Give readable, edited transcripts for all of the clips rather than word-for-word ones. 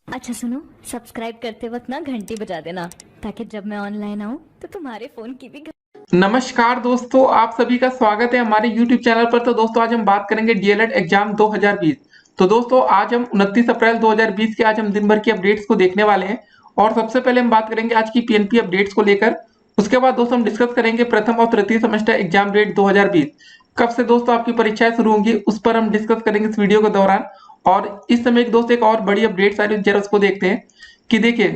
अच्छा सुनो, सब्सक्राइब करते वक्त ना घंटी बजा देना ताकि जब मैं ऑनलाइन आऊँ तो तुम्हारे फोन की भी नमस्कार दोस्तों, आप सभी का स्वागत है हमारे YouTube चैनल पर। तो दोस्तों आज हम बात करेंगे डीएलएड एग्जाम 2020। तो दोस्तों आज हम 29 अप्रैल 2020 के आज हम दिन भर की अपडेट्स को देखने वाले हैं। और सबसे पहले हम बात करेंगे आज की पीएनपी अपडेट्स को लेकर। उसके बाद दोस्तों हम डिस्कस करेंगे प्रथम और तृतीय सेमेस्टर एग्जाम डेट 2020 कब से दोस्तों आपकी परीक्षाएं शुरू होंगी, उस पर हम डिस्कस करेंगे इस वीडियो के दौरान। और इस समय एक दोस्त एक और बड़ी अपडेट्स आ रही है, जरा उसको देखते हैं कि देखिए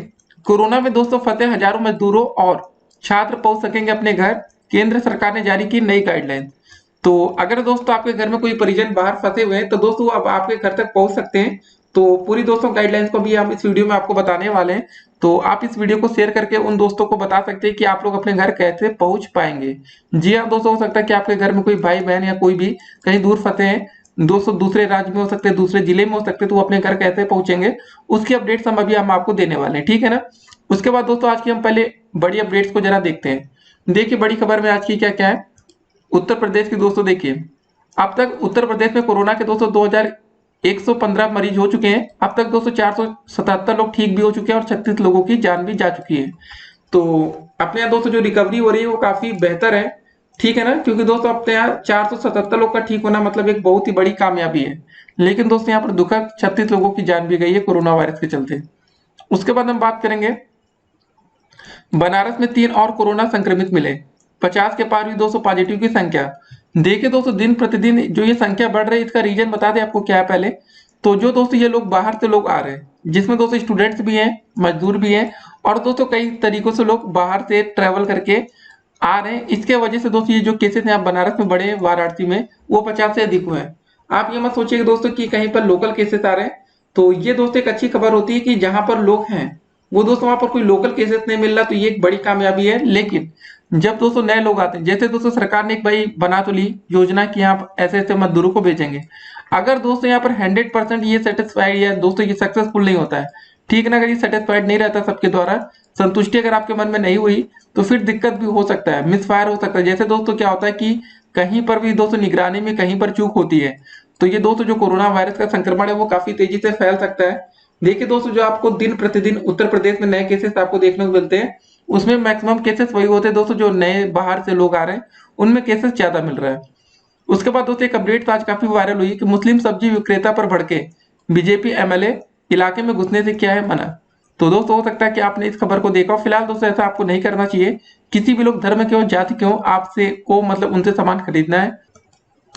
कोरोना में दोस्तों फंसे हजारों मजदूरों और छात्र पहुंच सकेंगे अपने घर। केंद्र सरकार ने जारी की नई गाइडलाइन। तो अगर दोस्तों आपके घर में कोई परिजन बाहर फंसे हुए हैं तो दोस्तों अब आपके घर तक पहुंच सकते हैं। तो पूरी दोस्तों गाइडलाइंस को भी हम इस वीडियो में आपको बताने वाले हैं। तो आप इस वीडियो को शेयर करके उन दोस्तों को बता सकते हैं कि आप लोग अपने घर कैसे पहुंच पाएंगे। जी हाँ दोस्तों, हो सकता है कि आपके घर में कोई भाई बहन या कोई भी कहीं दूर फंसे हैं दोस्तों, दूसरे राज्य में हो सकते हैं, दूसरे जिले में हो सकते हैं, तो वो अपने घर कैसे पहुंचेंगे उसकी अपडेट्स हम आपको देने वाले हैं, ठीक है ना। उसके बाद दोस्तों आज की हम पहले बड़ी अपडेट्स को जरा देखते हैं। देखिए बड़ी खबर में आज की क्या क्या है। उत्तर प्रदेश की दोस्तों देखिए, अब तक उत्तर प्रदेश में कोरोना के दोस्तों 2115 मरीज हो चुके हैं। अब तक दोस्तों 477 लोग ठीक भी हो चुके हैं और 36 लोगों की जान भी जा चुकी है। तो अपने यहाँ दोस्तों जो रिकवरी हो रही है वो काफी बेहतर है, ठीक है ना, क्योंकि दोस्तों अपने यहाँ 477 लोग का ठीक होना मतलब एक बहुत ही बड़ी कामयाबी है। लेकिन दोस्तों यहाँ पर दुखद 36 लोगों की जान भी गई है कोरोना वायरस के चलते। उसके बाद हम बात करेंगे बनारस में 3 और कोरोना संक्रमित मिले, 50 के पार हुई 200 पॉजिटिव की संख्या। देखिए दोस्तों दिन प्रतिदिन जो ये संख्या बढ़ रही है इसका रीजन बता दें आपको क्या है पहले। तो जो दोस्तों ये लोग बाहर से लोग आ रहे हैं, जिसमें दोस्तों स्टूडेंट्स भी हैं, मजदूर भी हैं, और दोस्तों कई तरीकों से लोग बाहर से ट्रेवल करके आ रहे हैं। इसके वजह से दोस्तों ये जो केसेस हैं आप बनारस में बढ़े, वाराणसी में, वो 50 से अधिक हुए हैं। आप ये मत सोचिए दोस्तों कि कहीं पर लोकल केसेस आ रहे हैं। तो ये दोस्तों एक अच्छी खबर होती है कि जहां पर लोग हैं वो दोस्तों वहां पर कोई लोकल केसेस नहीं मिल रहा, तो ये एक बड़ी कामयाबी है। लेकिन जब दोस्तों नए लोग आते हैं, जैसे दोस्तों सरकार ने एक भाई बना तो ली योजना कि यहाँ ऐसे ऐसे मजदूरों को भेजेंगे। अगर दोस्तों यहाँ पर 100% ये सेटिस्फाइड या दोस्तों ये सक्सेसफुल नहीं होता है, ठीक है ना, अगर ये सेटिस्फाइड नहीं रहता सबके द्वारा, संतुष्टि अगर आपके मन में नहीं हुई, तो फिर दिक्कत भी हो सकता है, मिसफायर हो सकता है। जैसे दोस्तों क्या होता है कि कहीं पर भी दोस्तों निगरानी में कहीं पर चूक होती है, तो ये दोस्तों जो कोरोना वायरस का संक्रमण है वो काफी तेजी से फैल सकता है। देखिए दोस्तों जो आपको दिन प्रतिदिन उत्तर प्रदेश में नए केसेस आपको देखने को मिलते हैं, उसमें मैक्सिमम केसेस वही होते हैं दोस्तों जो नए बाहर से लोग आ रहे हैं, उनमें केसेस ज्यादा मिल रहा है। उसके बाद दोस्तों एक अपडेट तो आज काफी वायरल हुई कि मुस्लिम सब्जी विक्रेता पर भड़के बीजेपी एमएलए, इलाके में घुसने से किया है मना। तो दोस्तों हो सकता है कि आपने इस खबर को देखा हो। फिलहाल दोस्तों ऐसा आपको नहीं करना चाहिए। किसी भी लोग धर्म के हो, जाति के हो, आपसे को मतलब उनसे सामान खरीदना है।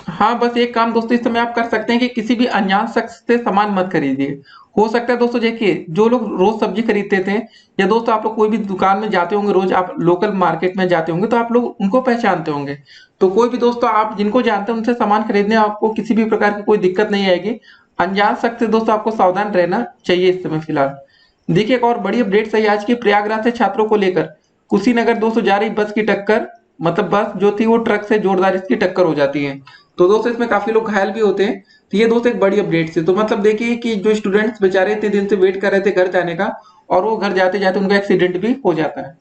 हाँ बस एक काम दोस्तों इस समय आप कर सकते हैं कि किसी भी अनजान शख्स से सामान मत खरीदिए। हो सकता है दोस्तों देखिए जो लोग रोज सब्जी खरीदते थे, या दोस्तों आप लोग कोई भी दुकान में जाते होंगे, रोज आप लोकल मार्केट में जाते होंगे, तो आप लोग उनको पहचानते होंगे। तो कोई भी दोस्तों आप जिनको जानते हैं उनसे सामान खरीदने आपको किसी भी प्रकार की कोई दिक्कत नहीं आएगी। अनजान शख्स से दोस्तों आपको सावधान रहना चाहिए इस समय फिलहाल। देखिए एक और बड़ी अपडेट सही आज की, प्रयागराज से छात्रों को लेकर कुशीनगर दोस्तों जा रही बस की टक्कर, मतलब बस जो थी वो ट्रक से जोरदार इसकी टक्कर हो जाती है। तो दोस्तों इसमें काफी लोग घायल भी होते हैं। तो ये दोस्तों एक बड़ी अपडेट थी। तो मतलब देखिए कि जो स्टूडेंट्स बेचारे इतने दिन से वेट कर रहे थे घर जाने का, और वो घर जाते जाते उनका एक्सीडेंट भी हो जाता है।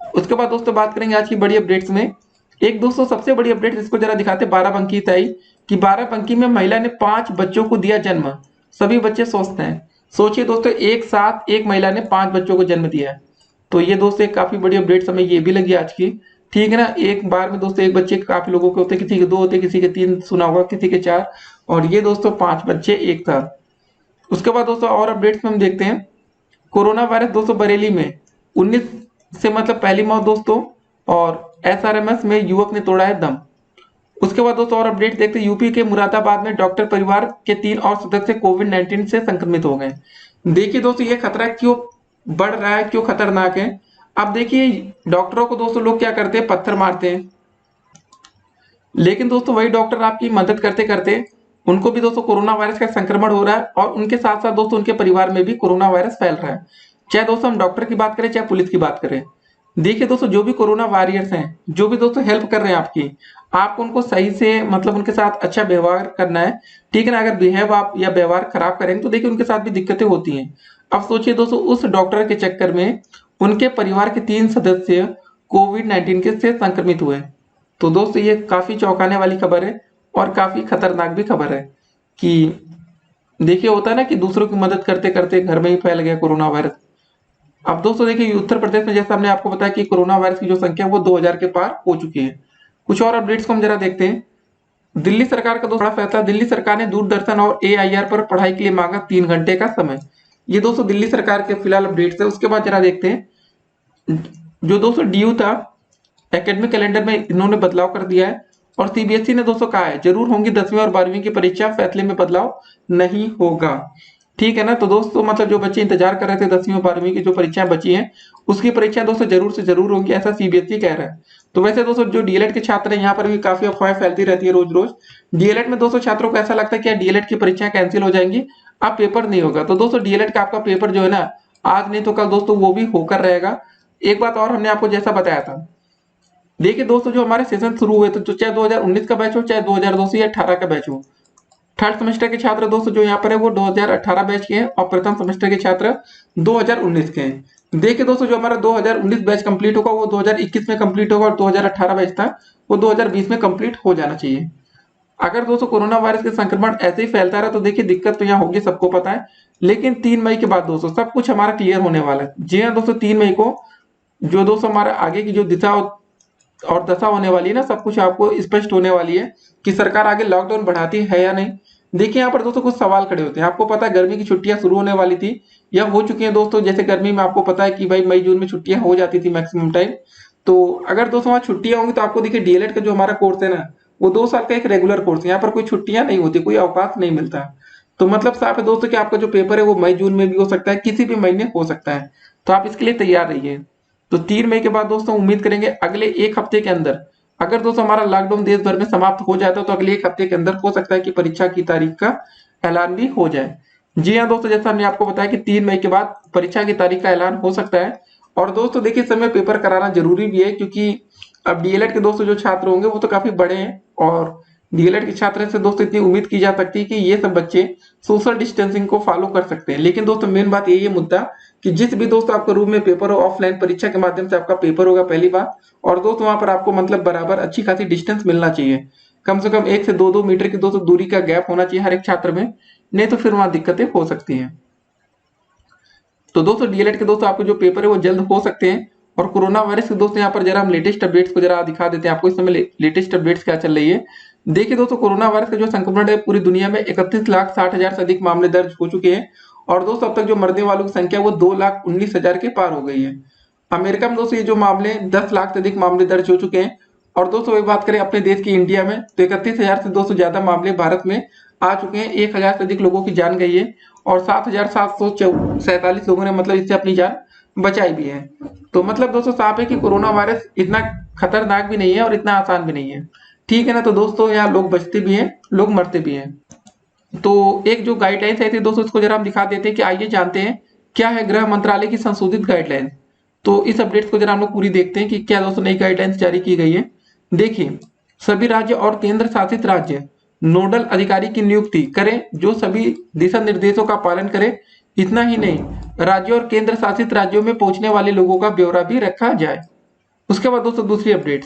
उसके बाद दोस्तों बात करेंगे आज की बड़ी अपडेट्स में। एक दोस्तों सबसे बड़ी अपडेट इसको जरा दिखाते, बाराबंकी तय कि बाराबंकी में महिला ने 5 बच्चों को दिया जन्म, सभी बच्चे स्वस्थ हैं। सोचिए दोस्तों एक साथ एक महिला ने 5 बच्चों को जन्म दिया है। तो ये दोस्तों एक काफी बड़ी अपडेट हमें ये भी लगी आज की, ठीक है ना। एक बार में दोस्तों एक बच्चे काफी लोगों के होते, किसी के 2 होते, किसी के 3 सुना होगा, किसी के 4, और ये दोस्तों 5 बच्चे एक साथ। उसके बाद दोस्तों और अपडेट्स में हम देखते हैं, कोरोना वायरस दोस्तों बरेली में 19 से मतलब पहली मौत दोस्तों, और एसआरएमएस में युवक ने तोड़ा है दम। उसके बाद दोस्तों और अपडेट देखते हैं, यूपी के मुरादाबाद में डॉक्टर परिवार के 3 और सदस्य कोविड-19 से संक्रमित हो गए। देखिए दोस्तों ये खतरा क्यों बढ़ रहा है, क्यों खतरनाक है। अब देखिए डॉक्टरों को दोस्तों लोग क्या करते हैं, पत्थर मारते हैं, लेकिन दोस्तों वही डॉक्टर आपकी मदद करते करते उनको भी दोस्तों कोरोना वायरस का संक्रमण हो रहा है, और उनके साथ साथ दोस्तों उनके परिवार में भी कोरोना वायरस फैल रहा है। चाहे दोस्तों हम डॉक्टर की बात करें चाहे पुलिस की बात करें, देखिए दोस्तों जो भी कोरोना वॉरियर्स हैं, जो भी दोस्तों हेल्प कर रहे हैं आपकी, आपको उनको सही से मतलब उनके साथ अच्छा व्यवहार करना है, ठीक है ना। अगर बिहेव आप या व्यवहार खराब करेंगे तो देखिए उनके साथ भी दिक्कतें होती हैं। अब सोचिए दोस्तों उस डॉक्टर के चक्कर में उनके परिवार के 3 सदस्य कोविड-19 के से संक्रमित हुए। तो दोस्तों ये काफी चौंकाने वाली खबर है और काफी खतरनाक भी खबर है कि देखिए होता है ना कि दूसरों की मदद करते करते घर में ही फैल गया कोरोना वायरस। अब दोस्तों देखिए उत्तर प्रदेश में जैसा हमने आपको बताया कि कोरोना वायरस की जो संख्या है वो 2000 के पार हो चुकी है। कुछ और अपडेट्स को हम जरा देखते हैं। दिल्ली सरकार का दोस्तों बड़ा फैसला, दिल्ली सरकार ने दूरदर्शन और एआईआर पर पढ़ाई के लिए मांगा 3 घंटे का समय। ये दोस्तों दिल्ली सरकार के फिलहाल अपडेट्स है। उसके बाद जरा देखते हैं जो दोस्तों डीयू था एकेडमिक कैलेंडर में इन्होंने बदलाव कर दिया है। और सीबीएसई ने दोस्तों कहा है जरूर होंगी 10वीं और 12वीं की परीक्षा, फैसले में बदलाव नहीं होगा। ठीक है ना। तो दोस्तों मतलब जो बच्चे इंतजार कर रहे थे 10वीं और 12वीं की जो परीक्षाएं बची हैं उसकी परीक्षाएं दोस्तों जरूर से जरूर होंगी, ऐसा सीबीएसई कह रहा है। तो वैसे दोस्तों जो डीएलएड के छात्र हैं यहाँ पर भी काफी अफवाहें फैलती रहती है रोज रोज। डीएलएड में दोस्तों छात्रों को ऐसा लगता है कि डीएलएड की परीक्षाएं कैंसिल हो जाएंगी, अब पेपर नहीं होगा। तो दोस्तों डीएलएड का आपका पेपर जो है ना आज नहीं तो कल दोस्तों वो भी होकर रहेगा। एक बात और हमने आपको जैसा बताया था, देखिए दोस्तों जो हमारे सेशन शुरू हुए थे तो चाहे 2019 का बैच हो चाहे 2002 या 18 का बैच हो, थर्ड सेमेस्टर के छात्र दोस्तों जो यहाँ पर है वो 2018 बैच के हैं और प्रथम सेमेस्टर के छात्र 2019 के हैं। देखिए दोस्तों जो हमारा 2019 बैच कंप्लीट होगा वो 2021 में कंप्लीट होगा और 2018 बैच था वो 2020 में कंप्लीट हो जाना चाहिए। अगर दोस्तों कोरोना वायरस के संक्रमण ऐसे ही फैलता रहा तो देखिए दिक्कत तो यहाँ होगी, सबको पता है। लेकिन 3 मई के बाद दोस्तों सब कुछ हमारा क्लियर होने वाला है। जी हाँ दोस्तों 3 मई को जो दोस्तों हमारा आगे की जो दिशा और दशा होने वाली है ना सब कुछ आपको स्पष्ट होने वाली है कि सरकार आगे लॉकडाउन बढ़ाती है या नहीं। देखिए यहाँ पर दोस्तों कुछ सवाल खड़े होते हैं। आपको पता है गर्मी की छुट्टियां शुरू होने वाली थी या हो चुकी हैं दोस्तों। जैसे गर्मी में आपको पता है कि भाई मई जून में छुट्टियां हो जाती थी मैक्सिमम टाइम। तो अगर दोस्तों वहाँ छुट्टियां होंगी तो आपको देखिए डीएलएड का जो हमारा कोर्स है ना वो 2 साल का एक रेगुलर कोर्स है, यहाँ पर कोई छुट्टियां नहीं होती, कोई अवकाश नहीं मिलता। तो मतलब साफ है दोस्तों कि आपका जो पेपर है वो मई जून में भी हो सकता है, किसी भी महीने हो सकता है। तो आप इसके लिए तैयार रहिए। तो 3 मई के बाद दोस्तों उम्मीद करेंगे अगले एक हफ्ते के अंदर, अगर दोस्तों हमारा लॉकडाउन देश भर में समाप्त हो जाता है तो अगले एक हफ्ते के अंदर हो सकता है कि परीक्षा की तारीख का ऐलान भी हो जाए। जी हाँ दोस्तों जैसा हमने आपको बताया कि 3 मई के बाद परीक्षा की तारीख का ऐलान हो सकता है। और दोस्तों देखिए समय पेपर कराना जरूरी भी है क्योंकि अब डीएलएड के दोस्तों जो छात्र होंगे वो तो काफी बड़े हैं और डीएलएड के छात्र से दोस्तों इतनी उम्मीद की जा सकती है कि ये सब बच्चे सोशल डिस्टेंसिंग को फॉलो कर सकते हैं। लेकिन दोस्तों मेन बात यही है मुद्दा कि जिस भी दोस्तों आपका रूम में पेपर हो, ऑफलाइन परीक्षा के माध्यम से आपका पेपर होगा पहली बार। और दोस्तों वहां पर आपको मतलब बराबर अच्छी खासी डिस्टेंस मिलना चाहिए, कम से कम 1 से 2 मीटर की दोस्तों दूरी का गैप होना चाहिए हर एक छात्र में, नहीं तो फिर वहां दिक्कतें हो सकती हैं। तो दोस्तों डीएलएड के दोस्तों आपके जो पेपर है वो जल्द हो सकते हैं। और कोरोना वायरस के दोस्तों यहाँ पर जरा हम लेटेस्ट अपडेट्स को जरा दिखा देते हैं आपको इस समय लेटेस्ट अपडेट्स क्या चल रही है। देखिए दोस्तों कोरोना वायरस का जो संक्रमण है पूरी दुनिया में 31,60,000 से अधिक मामले दर्ज हो चुके हैं। और दोस्तों अब तक जो मरने वालों की संख्या वो 2,19,000 के पार हो गई है। अमेरिका में दोस्तों ये जो मामले 10 लाख से अधिक मामले दर्ज हो चुके हैं। और दोस्तों एक बात करें अपने देश की इंडिया में तो 31,000 से दोस्तों ज्यादा मामले भारत में आ चुके हैं। 1,000 से अधिक लोगों की जान गई है और 7,747 लोगों ने मतलब इससे अपनी जान बचाई भी है। तो मतलब दोस्तों साफ है कि कोरोना वायरस इतना खतरनाक भी नहीं है और इतना आसान भी नहीं है। ठीक है ना। तो दोस्तों यहाँ लोग बचते भी हैं, लोग मरते भी हैं। तो एक जो गाइडलाइंस आई थी दोस्तों इसको जरा हम दिखा देते हैं कि आइए जानते हैं क्या है गृह मंत्रालय की संशोधित गाइडलाइंस। तो इस अपडेट्स को जरा हम लोग पूरी देखते हैं कि क्या दोस्तों नई गाइडलाइंस जारी की गई है। देखिए सभी राज्य और केंद्र शासित राज्य नोडल अधिकारी की नियुक्ति करें जो सभी दिशा निर्देशों का पालन करे। इतना ही नहीं, राज्यों और केंद्र शासित राज्यों में पहुंचने वाले लोगों का ब्यौरा भी रखा जाए। उसके बाद दोस्तों दूसरी अपडेट,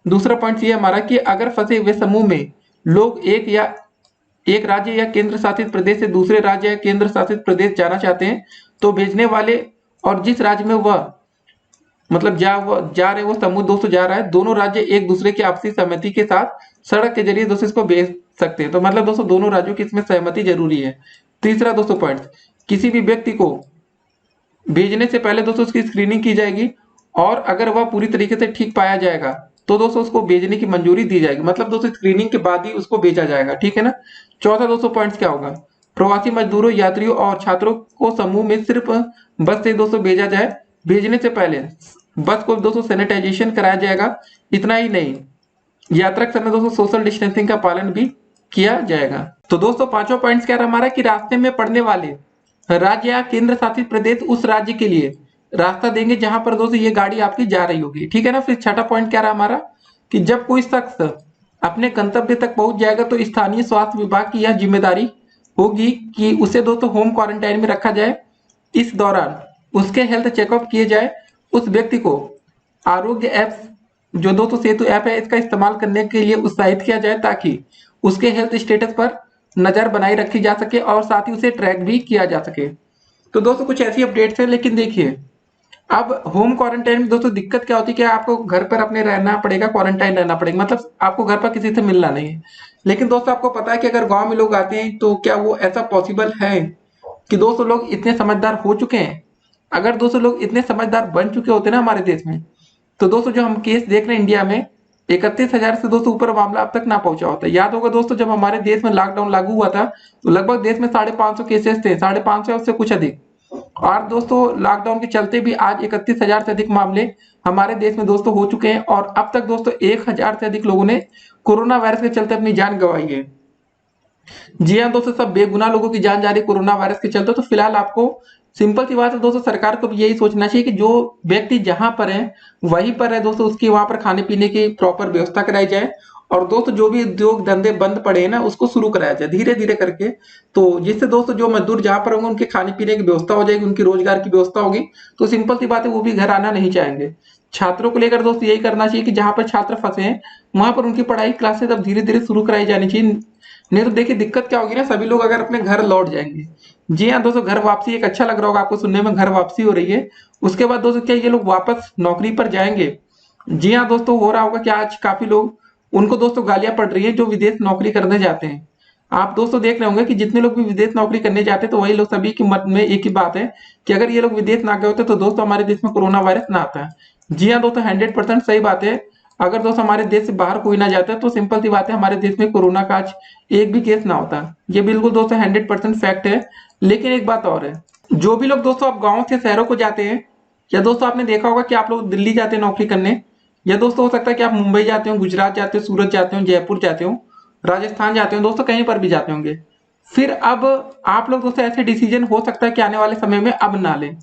दूसरा पॉइंट ये हमारा कि अगर फंसे हुए समूह में लोग एक राज्य या केंद्र शासित प्रदेश से दूसरे राज्य या केंद्र शासित प्रदेश जाना चाहते हैं तो भेजने वाले और जिस राज्य में वह मतलब जा रहे वो समूह दोस्तों जा रहा है, दोनों राज्य एक दूसरे की आपसी सहमति के साथ सड़क के जरिए दोस्तों इसको भेज सकते हैं। तो मतलब दोस्तों दोनों राज्यों की इसमें सहमति जरूरी है। तीसरा दोस्तों पॉइंट, किसी भी व्यक्ति को भेजने से पहले दोस्तों उसकी स्क्रीनिंग की जाएगी और अगर वह पूरी तरीके से ठीक पाया जाएगा तो दोस्तों उसको भेजने की मंजूरी दी जाएगी। मतलब दोस्तों स्क्रीनिंग के बाद ही उसको भेजा जाएगा। ठीक है ना। चौथा दोस्तों पॉइंट क्या होगा, प्रवासी मजदूरों, यात्रियों और छात्रों को समूह में सिर्फ बस से दोस्तों भेजा जाए। भेजने से पहले बस को दोस्तों सैनिटाइजेशन कराया जाएगा। इतना ही नहीं, यात्रा के समय दोस्तों सोशल डिस्टेंसिंग का पालन भी किया जाएगा। तो दोस्तों पांचों पॉइंट्स क्या रहा हमारा कि रास्ते में पड़ने वाले राज्य या केंद्र शासित प्रदेश उस राज्य के लिए रास्ता देंगे जहां पर दोस्तों ये गाड़ी आपकी जा रही होगी। ठीक है ना। फिर छठा पॉइंट क्या रहा हमारा कि जब कोई शख्स अपने गंतव्य तक पहुंच जाएगा तो स्थानीय स्वास्थ्य विभाग की यह जिम्मेदारी होगी कि उसे दोस्तों होम क्वारंटाइन में रखा जाए। इस दौरान उसके हेल्थ चेकअप किए जाए। उस व्यक्ति को आरोग्य ऐप जो दोस्तों सेतु ऐप है इसका इस्तेमाल करने के लिए उत्साहित किया जाए ताकि उसके हेल्थ स्टेटस पर नजर बनाई रखी जा सके और साथ ही उसे ट्रैक भी किया जा सके। तो दोस्तों कुछ ऐसी अपडेट्स है, लेकिन देखिए अब होम क्वारंटाइन में दोस्तों दिक्कत क्या होती है कि आपको घर पर अपने रहना पड़ेगा, क्वारंटाइन रहना पड़ेगा, मतलब आपको घर पर किसी से मिलना नहीं है। लेकिन दोस्तों आपको पता है कि अगर गांव में लोग आते हैं तो क्या वो ऐसा पॉसिबल है कि दोस्तों लोग इतने समझदार हो चुके हैं? अगर दोस्तों लोग इतने समझदार बन चुके होते ना हमारे देश में, तो दोस्तों जो हम केस देख रहे हैं इंडिया में, 31,000 से दोस्तों ऊपर मामला अब तक ना पहुंचा होता। याद होगा दोस्तों जब हमारे देश में लॉकडाउन लागू हुआ था तो लगभग देश में 550 केसेस थे, 550 या उससे कुछ अधिक। और दोस्तों लॉकडाउन के चलते भी आज 31,000 से अधिक मामले हमारे देश में दोस्तों हो चुके हैं और अब तक दोस्तों 1,000 से अधिक लोगों ने कोरोना वायरस के चलते अपनी जान गंवाई है। जी हाँ दोस्तों, सब बेगुनाह लोगों की जान जा रही है कोरोना वायरस के चलते। तो फिलहाल आपको सिंपल सी बात है दोस्तों, सरकार को भी यही सोचना चाहिए कि जो व्यक्ति जहां पर है वहीं पर है दोस्तों, उसकी वहां पर खाने पीने की प्रॉपर व्यवस्था कराई जाए। और दोस्तों जो भी उद्योग धंधे बंद पड़े हैं ना उसको शुरू कराया जाए धीरे धीरे करके। तो जिससे दोस्तों जो मजदूर जहां पर होंगे उनके खाने पीने की व्यवस्था हो जाएगी, उनकी रोजगार की व्यवस्था होगी। तो सिंपल सी बात है वो भी घर आना नहीं चाहेंगे। छात्रों को लेकर दोस्तों यही करना चाहिए कि जहां पर छात्र फंसे हैं वहां पर उनकी पढ़ाई क्लासेस अब धीरे धीरे शुरू कराई जानी चाहिए। नहीं तो देखिए दिक्कत क्या होगी ना, सभी लोग अगर अपने घर लौट जाएंगे। जी हाँ दोस्तों, घर वापसी एक अच्छा लग रहा होगा आपको सुनने में, घर वापसी हो रही है। उसके बाद दोस्तों क्या ये लोग वापस नौकरी पर जाएंगे? जी हाँ दोस्तों, हो रहा होगा कि आज काफी लोग उनको दोस्तों गालियां पड़ रही है जो विदेश नौकरी करने जाते हैं। आप दोस्तों देख रहे होंगे कि जितने लोग भी विदेश नौकरी करने जाते हैं तो वही लोग सभी के मन में एक ही बात है कि अगर ये लोग विदेश ना गए होते तो दोस्तों हमारे देश में कोरोना वायरस ना आता है। जी हाँ दोस्तों, 100% सही बात है। अगर दोस्तों हमारे देश से बाहर कोई ना जाता तो सिंपल सी बात है हमारे देश में कोरोना का आज एक भी केस ना होता। ये बिल्कुल दोस्तों 100% फैक्ट है। लेकिन एक बात और है, जो भी लोग दोस्तों आप गाँव से शहरों को जाते हैं, या दोस्तों आपने देखा होगा कि आप लोग दिल्ली जाते हैं नौकरी करने, या दोस्तों हो सकता है कि आप मुंबई जाते हो, गुजरात जाते हो, सूरत जाते हो, जयपुर जाते हो, राजस्थान जाते हो, दोस्तों कहीं पर भी जाते होंगे। फिर अब आप लोग दोस्तों ऐसे डिसीजन हो सकता है कि आने वाले समय में अब ना लें,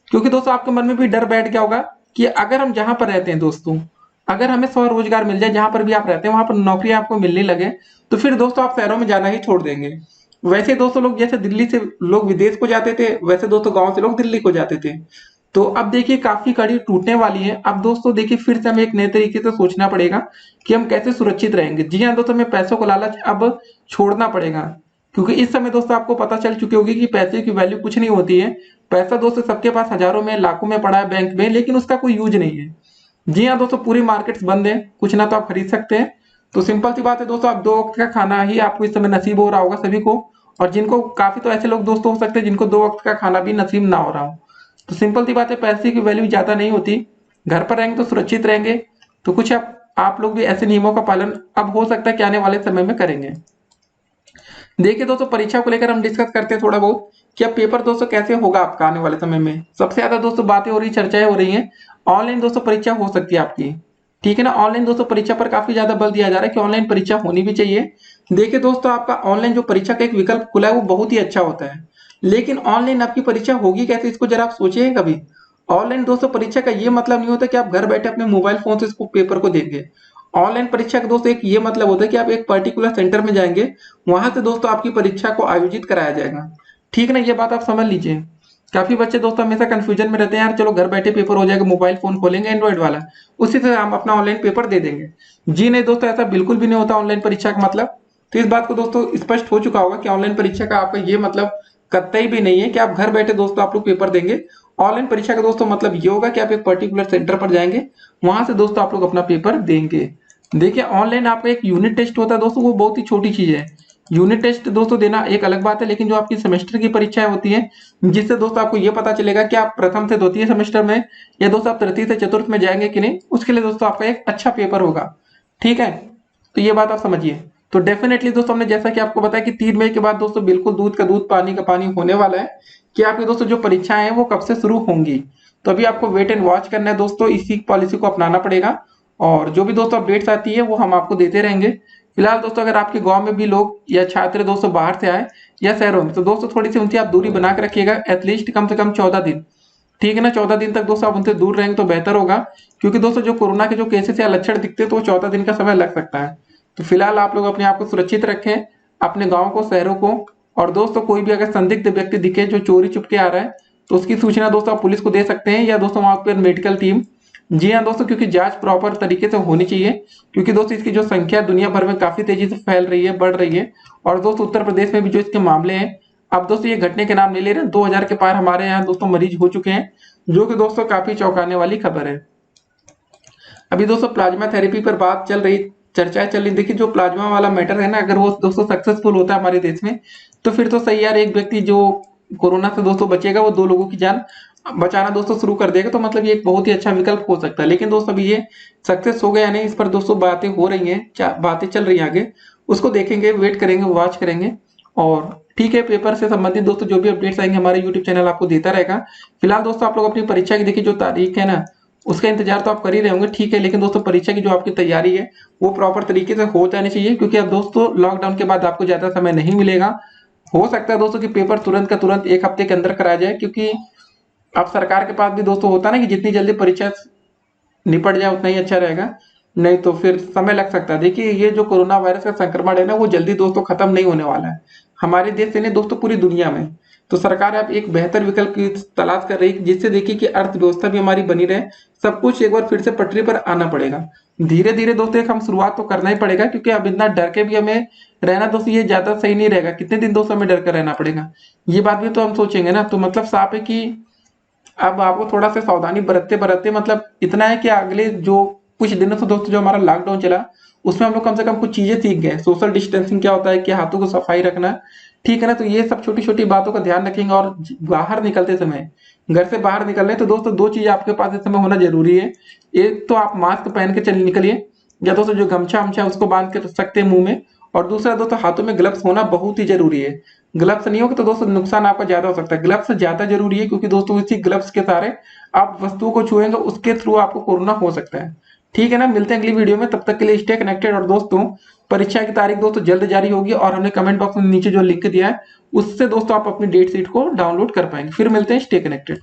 क्योंकि दोस्तों आपके मन में भी डर बैठ गया होगा कि अगर हम जहां पर रहते हैं दोस्तों, अगर हमें स्वरोजगार मिल जाए, जहां पर भी आप रहते हैं वहां पर नौकरी आपको मिलने लगे, तो फिर दोस्तों आप शहरों में जाना ही छोड़ देंगे। वैसे दोस्तों लोग जैसे दिल्ली से लोग विदेश को जाते थे, वैसे दोस्तों गांव से लोग दिल्ली को जाते थे। तो अब देखिए काफी कड़ी टूटने वाली है। अब दोस्तों देखिए फिर से हमें एक नए तरीके से सोचना पड़ेगा कि हम कैसे सुरक्षित रहेंगे। जी हाँ दोस्तों, हमें पैसों को लालच अब छोड़ना पड़ेगा, क्योंकि इस समय दोस्तों आपको पता चल चुकी होगी कि पैसे की वैल्यू कुछ नहीं होती है। पैसा दोस्तों सबके पास हजारों में लाखों में पड़ा है बैंक में, लेकिन उसका कोई यूज नहीं है। जी हाँ दोस्तों, पूरी मार्केट्स बंद है, कुछ ना तो आप खरीद सकते हैं। तो सिंपल सी बात है दोस्तों, आप 2 वक्त का खाना ही आपको इस समय नसीब हो रहा होगा सभी को। और जिनको काफी तो ऐसे लोग दोस्तों हो सकते हैं जिनको 2 वक्त का खाना भी नसीब ना हो रहा हो। तो सिंपल सी बात है, पैसे की वैल्यू ज्यादा नहीं होती। घर पर रहेंगे तो सुरक्षित रहेंगे। तो कुछ आप लोग भी ऐसे नियमों का पालन अब हो सकता है कि आने वाले समय में करेंगे। देखिए दोस्तों, परीक्षा को लेकर हम डिस्कस करते हैं थोड़ा बहुत कि अब पेपर दोस्तों कैसे होगा आपका आने वाले समय में। सबसे ज्यादा दोस्तों बातें हो रही, चर्चाएं हो रही हैं, ऑनलाइन दोस्तों परीक्षा हो सकती है आपकी। ठीक है ना, ऑनलाइन दोस्तों परीक्षा पर काफी ज्यादा बल दिया जा रहा है कि ऑनलाइन परीक्षा होनी भी चाहिए। देखिए दोस्तों, आपका ऑनलाइन जो परीक्षा का एक विकल्प खुला है वो बहुत ही अच्छा होता है, लेकिन ऑनलाइन आपकी परीक्षा होगी कैसे, इसको जरा आप सोचिए कभी। ऑनलाइन दोस्तों परीक्षा का ये मतलब नहीं होता कि आप घर बैठे अपने मोबाइल फोन से इसको पेपर को देंगे। ऑनलाइन परीक्षा का दोस्तों एक ये मतलब होता है कि आप एक पर्टिकुलर सेंटर में जाएंगे, वहां से दोस्तों आपकी परीक्षा को आयोजित कराया जाएगा। ठीक है ना, ये बात आप समझ लीजिए। काफी बच्चे दोस्तों हमेशा कंफ्यूजन में रहते हैं, यार चलो घर बैठे पेपर हो जाएगा, मोबाइल फोन खोलेंगे एंड्रॉइड वाला, उसी से हम अपना ऑनलाइन पेपर दे देंगे। जी नहीं दोस्तों, ऐसा बिल्कुल भी नहीं होता ऑनलाइन परीक्षा का मतलब। तो इस बात को दोस्तों स्पष्ट हो चुका होगा कि ऑनलाइन परीक्षा का आपका ये मतलब कतई भी नहीं है कि आप घर बैठे दोस्तों आप लोग पेपर देंगे। ऑनलाइन परीक्षा का दोस्तों मतलब ये होगा कि आप एक पर्टिकुलर सेंटर पर जाएंगे, वहां से दोस्तों आप लोग अपना पेपर देंगे। देखिए ऑनलाइन आपका एक यूनिट टेस्ट होता है दोस्तों, वो बहुत ही छोटी चीज है। यूनिट टेस्ट दोस्तों देना एक अलग बात है, लेकिन जो आपकी सेमेस्टर की परीक्षाएं होती हैं, जिससे दोस्तों आपको ये पता चलेगा कि आप प्रथम से द्वितीय सेमेस्टर में या दोस्तों आप तृतीय से चतुर्थ में जाएंगे कि नहीं, उसके लिए दोस्तों आपका एक अच्छा पेपर होगा। ठीक है, तो ये बात आप समझिए। तो डेफिनेटली दोस्तों हमने जैसा कि आपको बताया कि 3 मई के बाद दोस्तों बिल्कुल दूध का दूध पानी का पानी होने वाला है कि आपके दोस्तों जो परीक्षाएं हैं वो कब से शुरू होंगी। तो अभी आपको वेट एंड वॉच करना है दोस्तों, इसी पॉलिसी को अपनाना पड़ेगा। और जो भी दोस्तों अपडेट्स आती है वो हम आपको देते रहेंगे। फिलहाल दोस्तों अगर आपके गांव में भी लोग या छात्र दोस्तों बाहर से आए या शहरों में, तो दोस्तों थोड़ी सी उनसे आप दूरी बना के रखिएगा, एटलीस्ट कम से कम 14 दिन। ठीक है ना, 14 दिन तक दोस्तों आप उनसे दूर रहेंगे तो बेहतर होगा, क्योंकि दोस्तों जो कोरोना के जो केसेस या लक्षण दिखते हैं तो वो 14 दिन का समय लग सकता है। तो फिलहाल आप लोग अपने आप को सुरक्षित रखें, अपने गाँव को, शहरों को। और दोस्तों कोई भी अगर संदिग्ध व्यक्ति दिखे जो चोरी चुपके आ रहा है, तो उसकी सूचना दोस्तों आप पुलिस को दे सकते हैं, या दोस्तों वहां पर मेडिकल टीम जी हाँ दोस्तों, क्योंकि जांच प्रॉपर तरीके से होनी चाहिए, क्योंकि दोस्तों इसकी जो संख्या दुनिया भर में काफी तेजी से फैल रही है, बढ़ रही है। और दोस्तों उत्तर प्रदेश में भी जो इसके मामले हैं, अब दोस्तों ये घटने के नाम नहीं ले रहे, 2000 के पार हमारे यहाँ दोस्तों मरीज हो चुके हैं, जो कि दोस्तों काफी चौंकाने वाली खबर है। अभी दोस्तों प्लाज्मा थेरेपी पर बात चल रही, चर्चाएं चल रही। देखिए जो प्लाज्मा वाला मैटर है ना, अगर वो दोस्तों सक्सेसफुल होता है हमारे देश में, तो फिर तो सही यार, एक व्यक्ति जो कोरोना से दोस्तों बचेगा वो 2 लोगों की जान बचाना दोस्तों शुरू कर देगा, तो मतलब ये एक बहुत ही अच्छा विकल्प हो सकता है। लेकिन दोस्तों अभी ये सक्सेस हो गया नहीं, इस पर दोस्तों बातें हो रही हैं, बातें चल रही हैं आगे, उसको देखेंगे, वेट करेंगे, वॉच करेंगे। और ठीक है, पेपर से संबंधित दोस्तों जो भी अपडेट्स आएंगे हमारे यूट्यूब चैनल आपको देता रहेगा। फिलहाल दोस्तों आप लोग अपनी परीक्षा की देखिए जो तारीख है ना, उसका इंतजार तो आप कर ही रहे होंगे, ठीक है। लेकिन दोस्तों परीक्षा की जो आपकी तैयारी है वो प्रॉपर तरीके से हो जानी चाहिए, क्योंकि अब दोस्तों लॉकडाउन के बाद आपको ज्यादा समय नहीं मिलेगा। हो सकता है दोस्तों कि पेपर तुरंत का तुरंत 1 हफ्ते के अंदर कराया जाए, क्योंकि अब सरकार के पास भी दोस्तों होता है ना कि जितनी जल्दी परीक्षा निपट जाए उतना ही अच्छा रहेगा, नहीं तो फिर समय लग सकता है। देखिए ये जो कोरोना वायरस का संक्रमण है ना, वो जल्दी दोस्तों खत्म नहीं होने वाला है हमारे देश से नहीं दोस्तों, पूरी दुनिया में। तो सरकार अब एक बेहतर विकल्प की तलाश कर रही है, जिससे देखिए कि अर्थव्यवस्था भी हमारी बनी रहे, सब कुछ एक बार फिर से पटरी पर आना पड़ेगा। धीरे धीरे दोस्तों एक हम शुरुआत तो करना ही पड़ेगा, क्योंकि अब इतना डर के भी हमें रहना दोस्तों ये ज्यादा सही नहीं रहेगा। कितने दिन दोस्तों हमें डर कर रहना पड़ेगा, ये बात भी तो हम सोचेंगे ना। तो मतलब साफ है कि अब आपको थोड़ा सा सावधानी बरतते बरतते, मतलब इतना है कि अगले जो कुछ दिनों से दोस्तों जो हमारा लॉकडाउन चला, उसमें हम लोग कम से कम कुछ चीजें सीख गए। सोशल डिस्टेंसिंग क्या होता है, कि हाथों को सफाई रखना, ठीक है ना। तो ये सब छोटी छोटी बातों का ध्यान रखेंगे। और बाहर निकलते समय, घर से बाहर निकलने तो दोस्तों 2 चीज आपके पास इस समय होना जरूरी है। एक तो आप मास्क पहन के चल निकलिए, या दोस्तों जो गमछा हमछा उसको बांध के रख सकते हैं मुंह में। और दूसरा दोस्तों हाथों में ग्लव्स होना बहुत ही जरूरी है। ग्लव्स नहीं होगा तो दोस्तों नुकसान आपका ज्यादा हो सकता है। ग्लव्स ज्यादा जरूरी है, क्योंकि दोस्तों इसी ग्लव्स के सहारे आप वस्तुओं को छुएंगे, उसके थ्रू आपको कोरोना हो सकता है। ठीक है ना, मिलते हैं अगली वीडियो में, तब तक के लिए स्टे कनेक्टेड। और दोस्तों परीक्षा की तारीख दोस्तों जल्द जारी होगी, और हमने कमेंट बॉक्स में नीचे जो लिंक दिया है उससे दोस्तों आप अपनी डेट शीट को डाउनलोड कर पाएंगे। फिर मिलते हैं, स्टे कनेक्टेड।